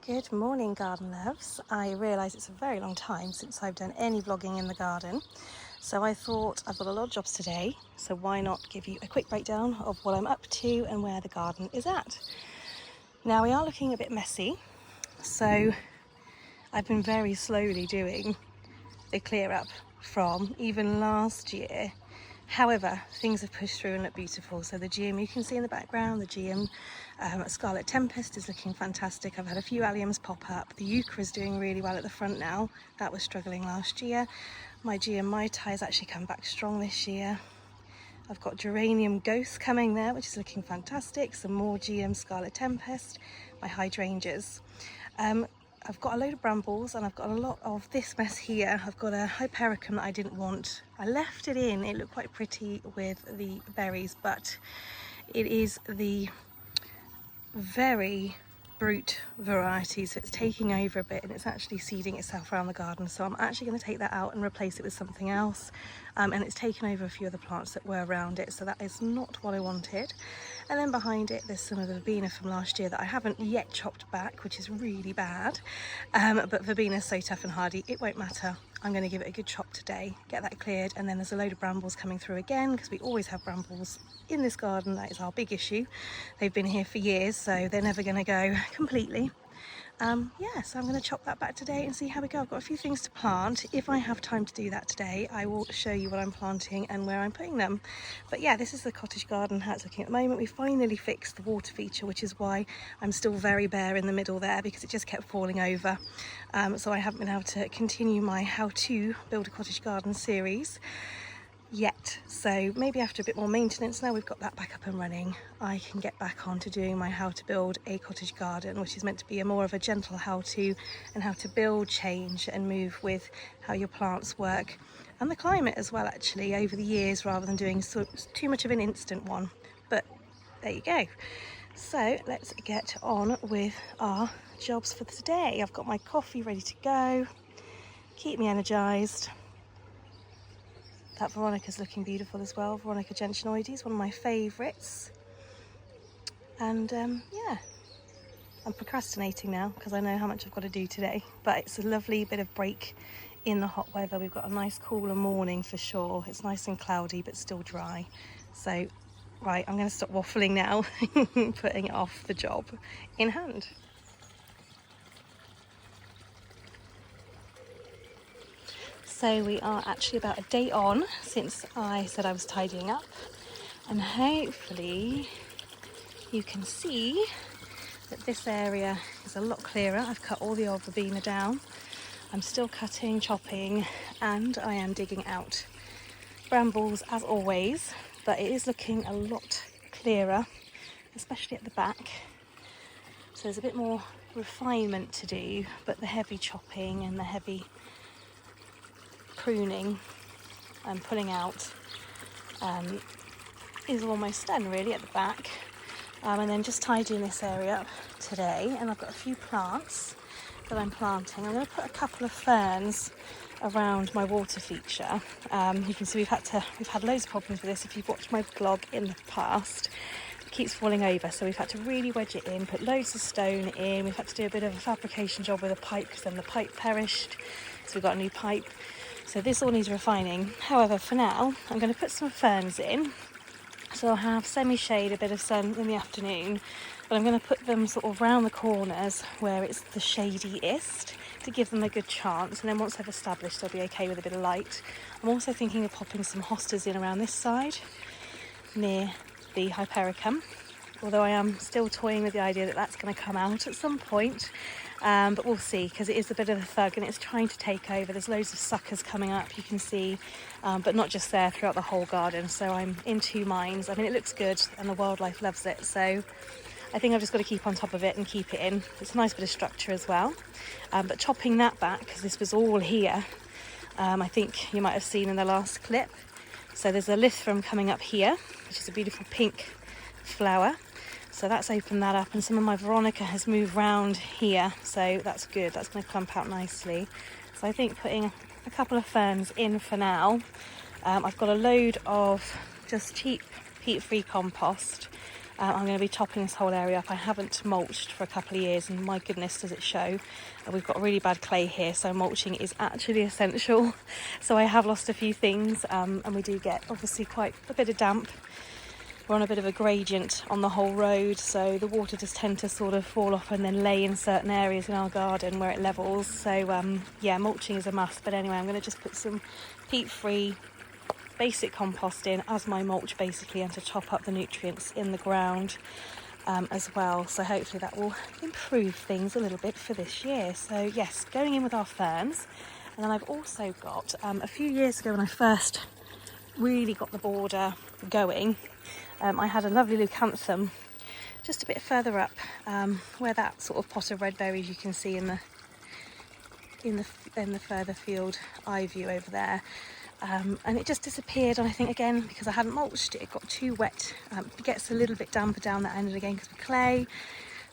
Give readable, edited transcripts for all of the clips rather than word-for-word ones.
Good morning, garden loves. I realise it's a very long time since I've done any vlogging in the garden, so I thought I've got a lot of jobs today, so why not give you a quick breakdown of what I'm up to and where the garden is at. Now, we are looking a bit messy, so I've been very slowly doing the clear up from even last year. However, things have pushed through and look beautiful. So the GM you can see in the background, the GM Scarlet Tempest is looking fantastic. I've had a few alliums pop up. The Euchre is doing really well at the front now. That was struggling last year. My GM Mai Tai has actually come back strong this year. I've got Geranium Ghost coming there, which is looking fantastic. Some more GM Scarlet Tempest, my hydrangeas. I've got a load of brambles and I've got a lot of this mess here. I've got a hypericum that I didn't want. I left it in, it looked quite pretty with the berries, but it is the very brute variety, so it's taking over a bit and it's actually seeding itself around the garden. So I'm actually going to take that out and replace it with something else, and it's taken over a few of the plants that were around it, so that is not what I wanted. And then behind it there's some of the verbena from last year that I haven't yet chopped back, which is really bad, but verbena is so tough and hardy it won't matter. I'm going to give it a good chop today, get that cleared, and then there's a load of brambles coming through again, because we always have brambles in this garden. That is our big issue. They've been here for years, so they're never going to go completely. Yeah, so I'm going to chop that back today and see how we go. I've got a few things to plant. If I have time to do that today, I will show you what I'm planting and where I'm putting them. But yeah, this is the cottage garden, how it's looking at the moment. We finally fixed the water feature, which is why I'm still very bare in the middle there, because it just kept falling over. So I haven't been able to continue my how to build a cottage garden series yet, so maybe after a bit more maintenance, now we've got that back up and running, I can get back on to doing my how to build a cottage garden, which is meant to be a more of a gentle how to, and how to build, change and move with how your plants work and the climate as well, actually, over the years, rather than doing too much of an instant one. But there you go. So let's get on with our jobs for today. I've got my coffee ready to go, keep me energized. That Veronica's looking beautiful as well. Veronica gentianoides, one of my favourites. And yeah, I'm procrastinating now because I know how much I've got to do today. But it's a lovely bit of break in the hot weather. We've got a nice cooler morning for sure. It's nice and cloudy but still dry. So, right, I'm going to stop waffling now, putting off the job in hand. So we are actually about a day on since I said I was tidying up, and hopefully you can see that this area is a lot clearer. I've cut all the old verbena down. I'm still cutting, chopping, and I am digging out brambles as always, but it is looking a lot clearer, especially at the back. So there's a bit more refinement to do, but the heavy chopping and the heavy pruning and pulling out is almost done really at the back, and then just tidying this area up today. And I've got a few plants that I'm planting. I'm going to put a couple of ferns around my water feature. You can see we've had loads of problems with this. If you've watched my vlog in the past, it keeps falling over, so we've had to really wedge it in, put loads of stone in. We've had to do a bit of a fabrication job with a pipe because then the pipe perished, so we've got a new pipe. So this all needs refining. However, for now, I'm going to put some ferns in. So I'll have semi-shade, a bit of sun in the afternoon, but I'm going to put them sort of round the corners where it's the shadiest to give them a good chance. And then once they've established, they'll be okay with a bit of light. I'm also thinking of popping some hostas in around this side near the hypericum, although I am still toying with the idea that that's going to come out at some point. But we'll see, because it is a bit of a thug and it's trying to take over. There's loads of suckers coming up, you can see, but not just there, throughout the whole garden. So I'm in two minds. I mean, it looks good and the wildlife loves it, so I think I've just got to keep on top of it and keep it in. It's a nice bit of structure as well. But chopping that back, because this was all here, I think you might have seen in the last clip. So there's a lithrum coming up here, which is a beautiful pink flower. So that's opened that up, and some of my Veronica has moved round here, so that's good. That's going to clump out nicely. So I think putting a couple of ferns in for now. I've got a load of just cheap peat-free compost I'm going to be topping this whole area up. I haven't mulched for a couple of years, and my goodness does it show. We've got really bad clay here, so mulching is actually essential. So I have lost a few things, and we do get obviously quite a bit of damp. We're on a bit of a gradient on the whole road, so the water does tend to sort of fall off and then lay in certain areas in our garden where it levels. So yeah, mulching is a must. But anyway, I'm going to just put some peat-free basic compost in as my mulch basically, and to top up the nutrients in the ground as well. So hopefully that will improve things a little bit for this year. So yes, going in with our ferns. And then I've also got, a few years ago when I first really got the border going, I had a lovely leucanthum just a bit further up, where that sort of pot of red berries you can see in the further field eye view over there, and it just disappeared. And I think again because I hadn't mulched it, it got too wet. It gets a little bit damper down that end, and again because of clay,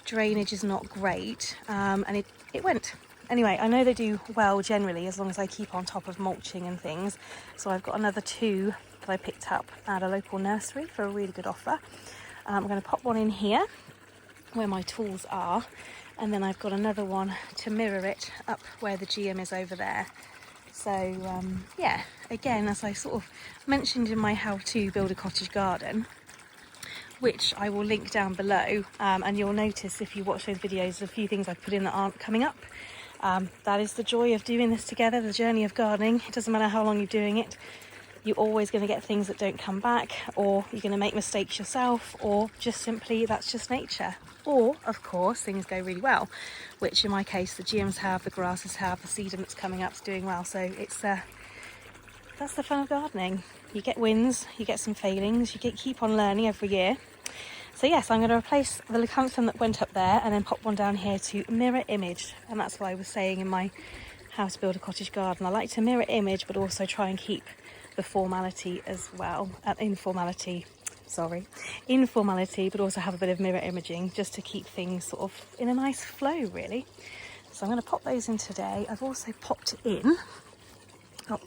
drainage is not great, and it went. Anyway, I know they do well generally as long as I keep on top of mulching and things. So I've got another 2 that I picked up at a local nursery for a really good offer. I'm going to pop one in here where my tools are, and then I've got another one to mirror it up where the GM is over there. So yeah, again, as I sort of mentioned in my how to build a cottage garden, which I will link down below, and you'll notice if you watch those videos a few things I've put in that aren't coming up. That is the joy of doing this together, the journey of gardening. It doesn't matter how long you're doing it, you're always going to get things that don't come back, or you're going to make mistakes yourself, or just simply that's just nature. Or of course things go really well, which in my case the GMs have, the grasses have, the sedum that's coming up's doing well. So it's that's the fun of gardening. You get wins, you get some failings, you keep on learning every year. So yes, I'm going to replace the leucanthum that went up there and then pop one down here to mirror image. And that's what I was saying in my how to build a cottage garden. I like to mirror image, but also try and keep the formality as well. Informality, but also have a bit of mirror imaging just to keep things sort of in a nice flow, really. So I'm going to pop those in today. I've also popped in,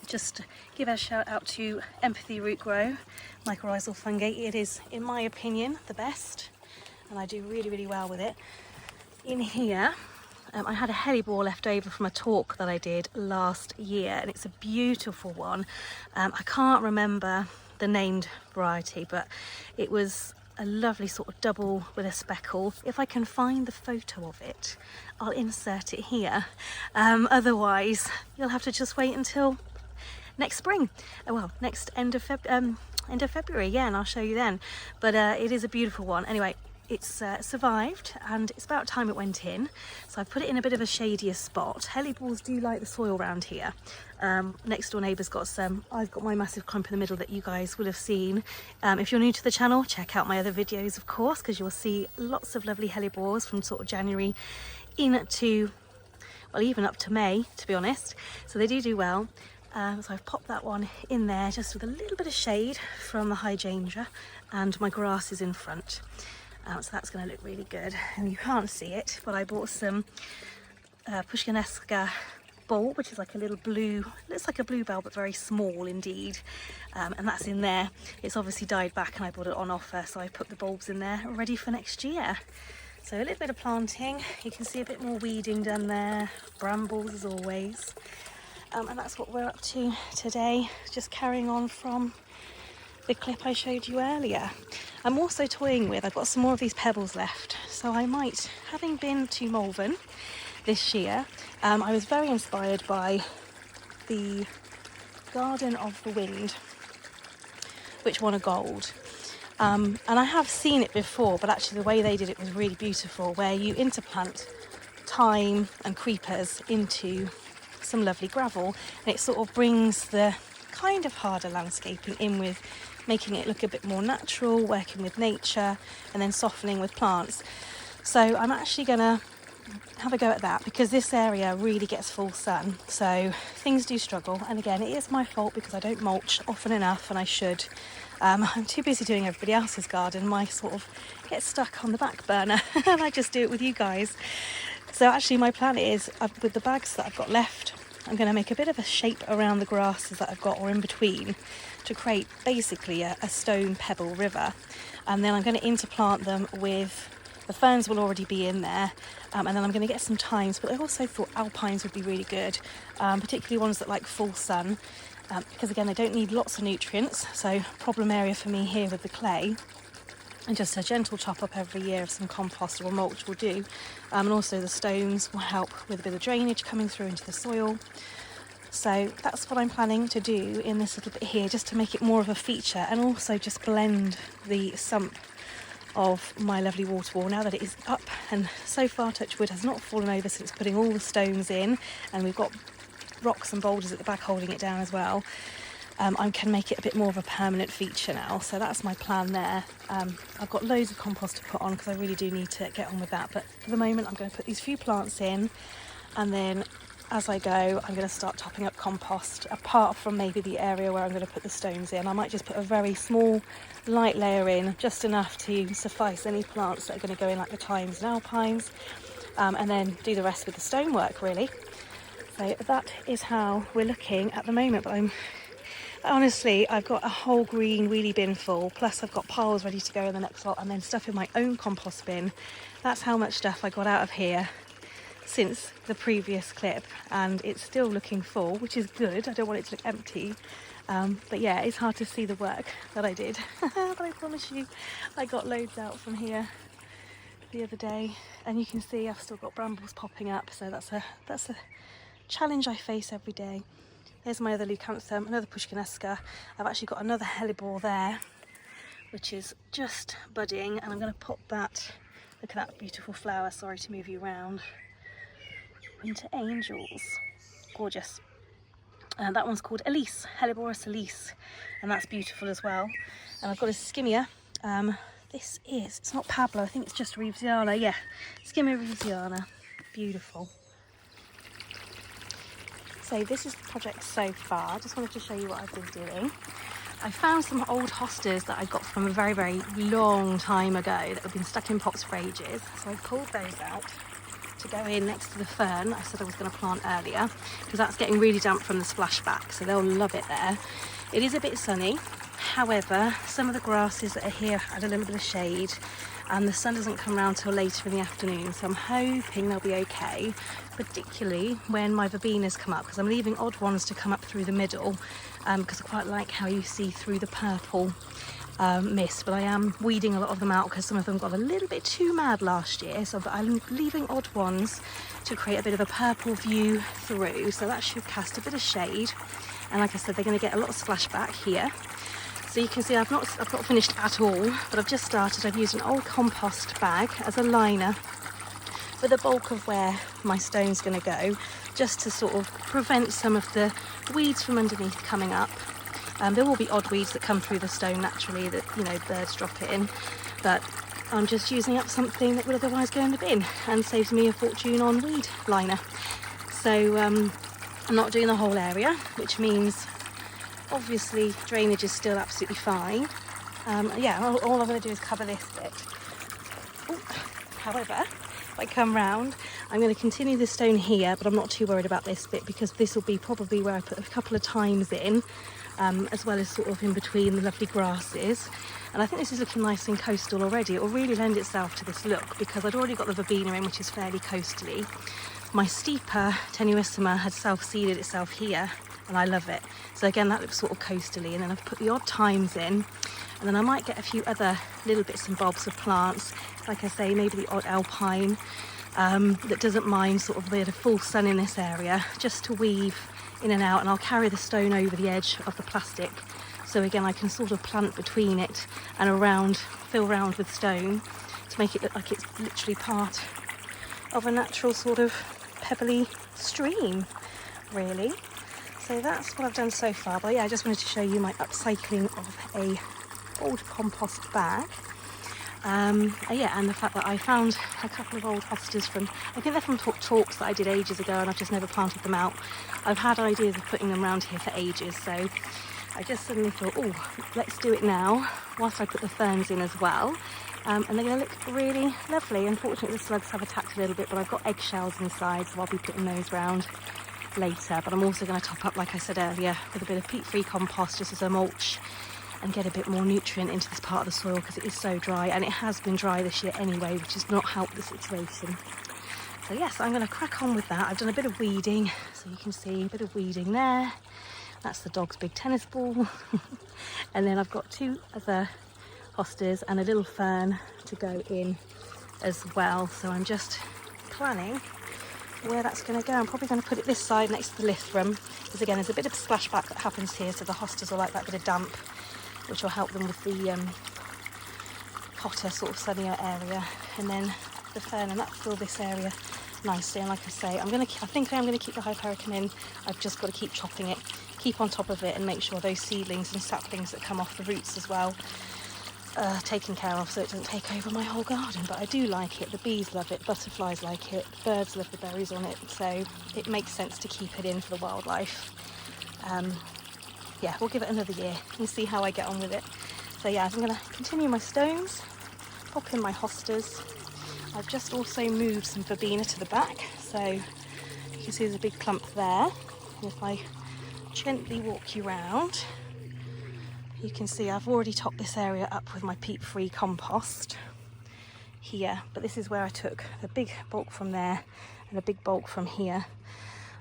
just to give a shout out to Empathy Root Grow mycorrhizal fungi. It is, in my opinion, the best, and I do really, really well with it. In here, I had a hellebore left over from a talk that I did last year, and it's a beautiful one. I can't remember the named variety, but it was a lovely sort of double with a speckle. If I can find the photo of it, I'll insert it here. Otherwise, you'll have to just wait until next spring. Well, next end of February, yeah, and I'll show you then. But it is a beautiful one. Anyway, it's survived, and it's about time it went in. So I've put it in a bit of a shadier spot. Hellebores do like the soil around here. Next door neighbour's got some. I've got my massive clump in the middle that you guys will have seen. If you're new to the channel, check out my other videos, of course, because you'll see lots of lovely hellebores from sort of January into, well, even up to May, to be honest. So they do well. So I've popped that one in there just with a little bit of shade from the hydrangea, and my grass is in front. So that's going to look really good, and you can't see it, but I bought some Pushkaneska bulb, which is like a little blue, looks like a bluebell but very small indeed, and that's in there. It's obviously died back and I bought it on offer, so I put the bulbs in there ready for next year. So a little bit of planting, you can see a bit more weeding done there, brambles as always, and that's what we're up to today, just carrying on from the clip I showed you earlier. I'm also toying with, I've got some more of these pebbles left, so I might, having been to Malvern this year, I was very inspired by the Garden of the Wind, which won a gold. And I have seen it before, but actually the way they did it was really beautiful, where you interplant thyme and creepers into some lovely gravel, and it sort of brings the kind of harder landscaping in with making it look a bit more natural, working with nature, and then softening with plants. So I'm actually going to have a go at that, because this area really gets full sun, so things do struggle. And again, it is my fault because I don't mulch often enough, and I should. I'm too busy doing everybody else's garden. My sort of gets stuck on the back burner and I just do it with you guys. So actually my plan is, with the bags that I've got left I'm going to make a bit of a shape around the grasses that I've got, or in between, to create basically a stone pebble river. And then I'm going to interplant them with, the ferns will already be in there, and then I'm going to get some thymes, but I also thought alpines would be really good, particularly ones that like full sun, because again they don't need lots of nutrients. So problem area for me here with the clay, and just a gentle top up every year of some compost or mulch will do, and also the stones will help with a bit of drainage coming through into the soil. So that's what I'm planning to do in this little bit here, just to make it more of a feature, and also just blend the sump of my lovely water wall now that it is up, and so far, touch wood, has not fallen over since putting all the stones in, and we've got rocks and boulders at the back holding it down as well. I can make it a bit more of a permanent feature now, so that's my plan there. I've got loads of compost to put on because I really do need to get on with that, but for the moment I'm going to put these few plants in, and then as I go I'm going to start topping up compost, apart from maybe the area where I'm going to put the stones in. I might just put a very small light layer in, just enough to suffice any plants that are going to go in, like the thymes and alpines, and then do the rest with the stonework really. So that is how we're looking at the moment, but honestly, I've got a whole green wheelie bin full, plus I've got piles ready to go in the next lot, and then stuff in my own compost bin. That's how much stuff I got out of here since the previous clip, and it's still looking full, which is good. I don't want it to look empty, but yeah, it's hard to see the work that I did. But I promise you I got loads out from here the other day, and you can see I've still got brambles popping up, so that's a challenge I face every day. There's my other leucanthum, another pushkineska. I've actually got another hellebore there, which is just budding, and I'm going to pop that, look at that beautiful flower, sorry to move you around, Winter Angels, gorgeous. That one's called Elise, Helleborus Elise, and that's beautiful as well. And I've got a skimia. It's not Pablo, I think it's just Reevesiana, yeah, skimia Reevesiana, beautiful. So this is the project so far. I just wanted to show you what I've been doing. I found some old hostas that I got from a very, very long time ago that have been stuck in pots for ages. So I pulled those out to go in next to the fern I said I was going to plant earlier, because that's getting really damp from the splashback, so they'll love it there. It is a bit sunny, however some of the grasses that are here add a little bit of shade, and the sun doesn't come around till later in the afternoon, so I'm hoping they'll be okay, particularly when my verbenas come up, because I'm leaving odd ones to come up through the middle, because I quite like how you see through the purple mist, but I am weeding a lot of them out because some of them got a little bit too mad last year, so but I'm leaving odd ones to create a bit of a purple view through, so that should cast a bit of shade. And like I said, they're going to get a lot of splashback here. So you can see I've not finished at all, but I've just started. I've used an old compost bag as a liner for the bulk of where my stone's going to go, just to sort of prevent some of the weeds from underneath coming up. There will be odd weeds that come through the stone naturally that, you know, birds drop it in, but I'm just using up something that would otherwise go in the bin and saves me a fortune on weed liner. So I'm not doing the whole area, which means obviously drainage is still absolutely fine. Yeah, all I'm going to do is cover this bit. Ooh. However, if I come round, I'm going to continue the stone here, but I'm not too worried about this bit because this will be probably where I put a couple of thymes in, as well as sort of in between the lovely grasses. And I think this is looking nice and coastal already. It will really lend itself to this look because I'd already got the verbena in, which is fairly coastally. My steeper tenuissima had self-seeded itself here, and I love it. So again, that looks sort of coastally, and then I've put the odd thymes in, and then I might get a few other little bits and bobs of plants, like I say, maybe the odd alpine that doesn't mind sort of the full sun in this area, just to weave in and out, and I'll carry the stone over the edge of the plastic, so again I can sort of plant between it and around, fill round with stone to make it look like it's literally part of a natural sort of pebbly stream, really. So that's what I've done so far. But yeah, I just wanted to show you my upcycling of a old compost bag. Yeah, and the fact that I found a couple of old hostas from, I think they're from talks that I did ages ago, and I've just never planted them out. I've had ideas of putting them around here for ages, so I just suddenly thought, oh, let's do it now, whilst I put the ferns in as well. And they're going to look really lovely. Unfortunately, the slugs have attacked a little bit, but I've got eggshells inside, so I'll be putting those round later, but I'm also going to top up, like I said earlier, with a bit of peat-free compost just as a mulch and get a bit more nutrient into this part of the soil because it is so dry, and it has been dry this year anyway, which has not helped the situation. So yes, I'm going to crack on with that. I've done a bit of weeding, so you can see a bit of weeding there. That's the dog's big tennis ball. And then I've got 2 other hostas and a little fern to go in as well. So I'm just planning where that's going to go. I'm probably going to put it this side next to the Lithrum, because again there's a bit of splashback that happens here, so the hostas will like that bit of damp, which will help them with the hotter sort of sunnier area. And then the fern, and that'll fill this area nicely. And like I say, I think I'm going to keep the hypericum in. I've just got to keep chopping it, keep on top of it, and make sure those seedlings and saplings that come off the roots as well are taken care of, so it doesn't take over my whole garden. But I do like it. The bees love it, butterflies like it, birds love the berries on it, so it makes sense to keep it in for the wildlife. Yeah, we'll give it another year and see how I get on with it. So yeah, I'm going to continue my stones, pop in my hostas. I've just also moved some verbena to the back, so you can see there's a big clump there. And if I gently walk you round, you can see I've already topped this area up with my peat-free compost here, but this is where I took the big bulk from there and a big bulk from here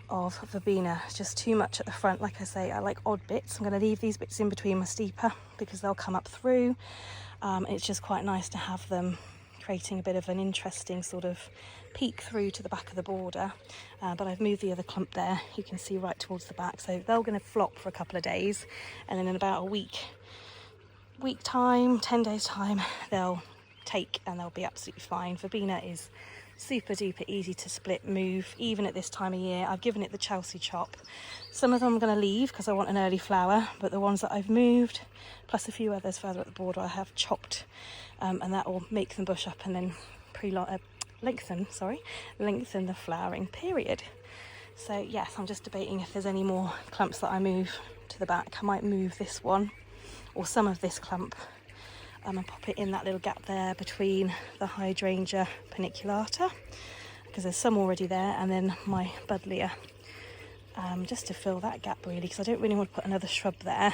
of verbena. It's just too much at the front. Like I say, I like odd bits. I'm going to leave these bits in between my steeper because they'll come up through. It's just quite nice to have them, creating a bit of an interesting sort of peek through to the back of the border. But I've moved the other clump there, you can see, right towards the back, so they're going to flop for a couple of days, and then in about a week time, 10 days time, they'll take and they'll be absolutely fine. Verbena is super duper easy to split, move, even at this time of year. I've given it the Chelsea chop. Some of them I'm going to leave because I want an early flower, but the ones that I've moved, plus a few others further at the border, I have chopped, and that will make them bush up and then lengthen the flowering period. So yes, I'm just debating if there's any more clumps that I move to the back. I might move this one or some of this clump and pop it in that little gap there between the hydrangea paniculata, because there's some already there, and then my buddleia, just to fill that gap really, because I don't really want to put another shrub there,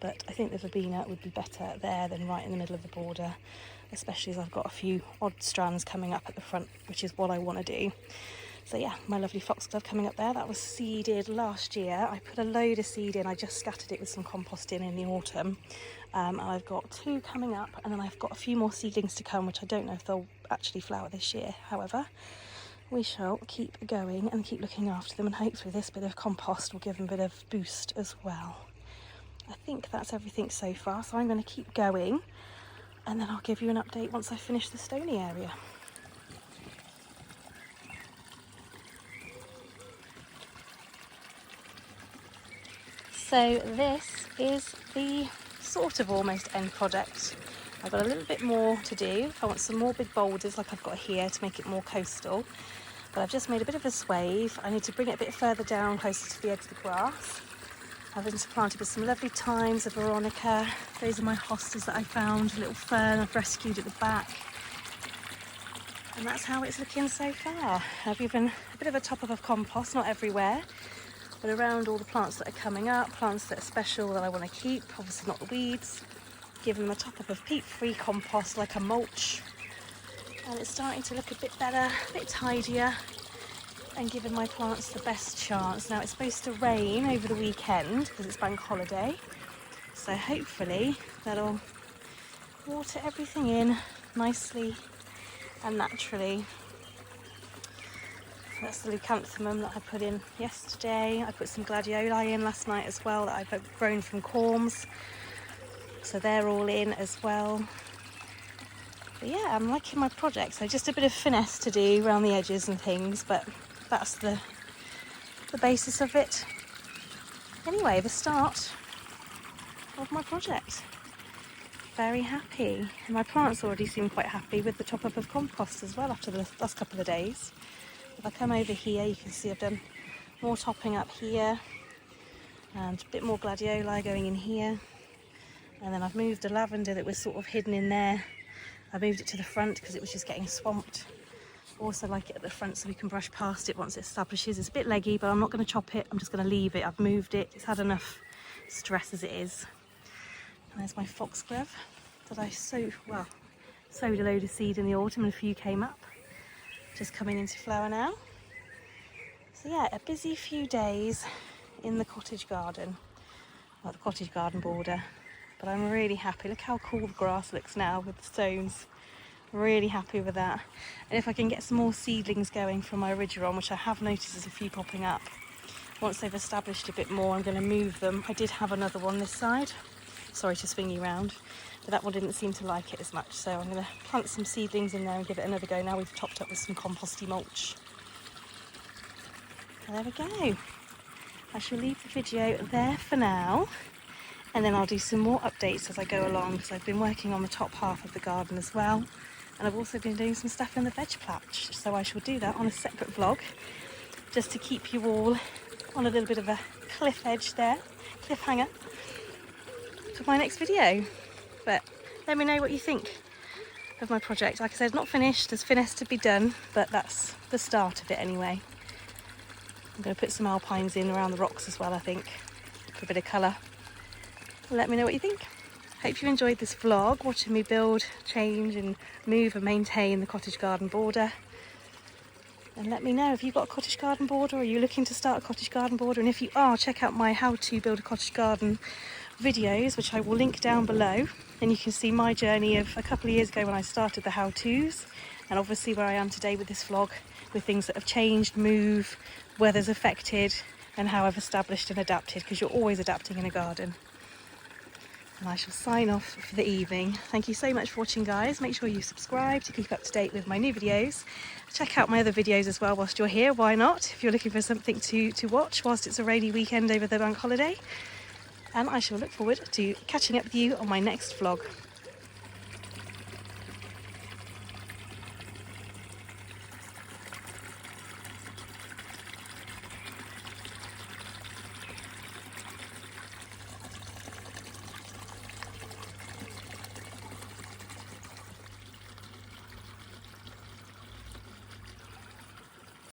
but I think the verbena would be better there than right in the middle of the border, especially as I've got a few odd strands coming up at the front, which is what I want to do. So yeah, my lovely foxglove coming up there, that was seeded last year. I put a load of seed in, I just scattered it with some compost in the autumn, and I've got 2 coming up, and then I've got a few more seedlings to come, which I don't know if they'll actually flower this year. However, we shall keep going and keep looking after them, and hopefully this bit of compost will give them a bit of boost as well. I think that's everything so far, so I'm going to keep going, and then I'll give you an update once I finish the stony area. So this is the sort of almost end product. I've got a little bit more to do. I want some more big boulders like I've got here to make it more coastal, but I've just made a bit of a swathe. I need to bring it a bit further down, closer to the edge of the grass. I've interplanted with some lovely thymes of Veronica. Those are my hostas that I found, a little fern I've rescued at the back. And that's how it's looking so far. I've given a bit of a top-up of compost, not everywhere, but around all the plants that are coming up, plants that are special that I want to keep, obviously not the weeds. Giving them a top-up of peat-free compost like a mulch. And it's starting to look a bit better, a bit tidier, and giving my plants the best chance. Now it's supposed to rain over the weekend because it's bank holiday, so hopefully that'll water everything in nicely and naturally. That's the leucanthemum that I put in yesterday. I put some gladioli in last night as well that I've grown from corms, so they're all in as well. But yeah, I'm liking my project. So just a bit of finesse to do around the edges and things, but that's the basis of it. Anyway, the start of my project. Very happy. And my plants already seem quite happy with the top-up of compost as well after the last couple of days. If I come over here, you can see I've done more topping up here and a bit more gladioli going in here. And then I've moved a lavender that was sort of hidden in there. I moved it to the front because it was just getting swamped. Also like it at the front so we can brush past it once it establishes. It's a bit leggy, but I'm not going to chop it. I'm just going to leave it. I've moved it. It's had enough stress as it is. And there's my foxglove that I sowed a load of seed in the autumn and a few came up. Just coming into flower now. So yeah, a busy few days in the cottage garden. Well, the cottage garden border. But I'm really happy. Look how cool the grass looks now with the stones. Really happy with that. And if I can get some more seedlings going from my Origeron, which I have noticed there's a few popping up, once they've established a bit more, I'm going to move them. I did have another one this side. Sorry to swing you round, but that one didn't seem to like it as much. So I'm going to plant some seedlings in there and give it another go. Now we've topped up with some composty mulch. And there we go. I shall leave the video there for now. And then I'll do some more updates as I go along, because I've been working on the top half of the garden as well. And I've also been doing some stuff in the veg patch. So I shall do that on a separate vlog, just to keep you all on a little bit of a cliff edge there, cliffhanger, for my next video. But let me know what you think of my project. Like I said, it's not finished, there's finesse to be done, but that's the start of it anyway. I'm going to put some alpines in around the rocks as well, I think, for a bit of colour. Let me know what you think. Hope you enjoyed this vlog, watching me build, change and move and maintain the cottage garden border. And let me know if you've got a cottage garden border, or are you looking to start a cottage garden border? And if you are, check out my how to build a cottage garden videos, which I will link down below. And you can see my journey of a couple of years ago when I started the how-tos, and obviously where I am today with this vlog, with things that have changed, moved, weather's affected, and how I've established and adapted, because you're always adapting in a garden. And I shall sign off for the evening. Thank you so much for watching, guys. Make sure you subscribe to keep up to date with my new videos. Check out my other videos as well whilst you're here. Why not? If you're looking for something to watch whilst it's a rainy weekend over the bank holiday. And I shall look forward to catching up with you on my next vlog.